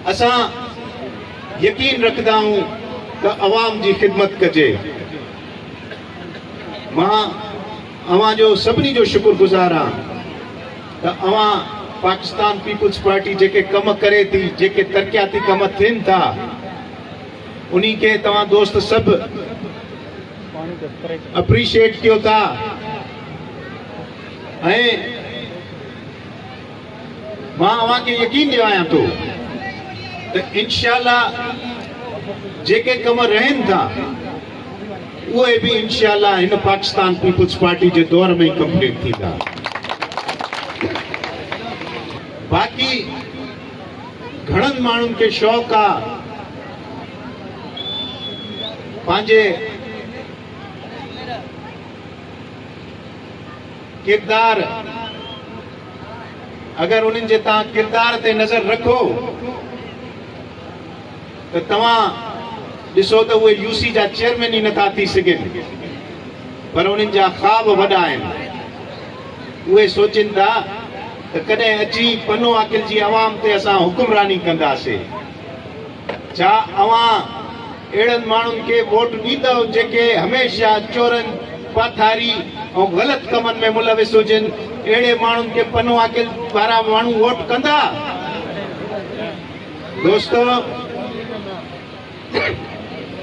असा यकीन रखदा हूं त अवाम जी खिदमत कजे। मां अवां जो सभिनी जो शुक्रगुजार हां त अवां पाकिस्तान पीपुल्स पार्टी जेके कम करे थी, जेके तरक्याती कम थियन था, उन्हीं के तवां दोस्त सब अप्रिशिएट कियो था। मां अवां के यकीन दिलायां तो त इंशाअल्लाह जेके कम रहन था उहे भी इंशाअल्लाह इन पाकिस्तान पीपुल्स पार्टी के दौर में ही कंप्लीट थी था। बाकी घणन मानुन के शौक आ पांजे किरदार, अगर उन्हें जे ता किरदार ते नजर रखो तो तवा दिसो तो वे यूसी जा चेयरमैन ही नथा थी सके, पर उन्हें जा ख्वाब वडा हैं। वे सोचन था तो कदे अची पनो आकिल जी आवाम ते असा हुक्मरानी कंदासे। छा अवा एड़न मानुन के वोट दीदो जेके हमेशा चोरन पाथारी और गलत कमन में मुलविस हुजन? एड़े मानुन के पनो आकिल वारा मानू वोट कंदा? दोस्तों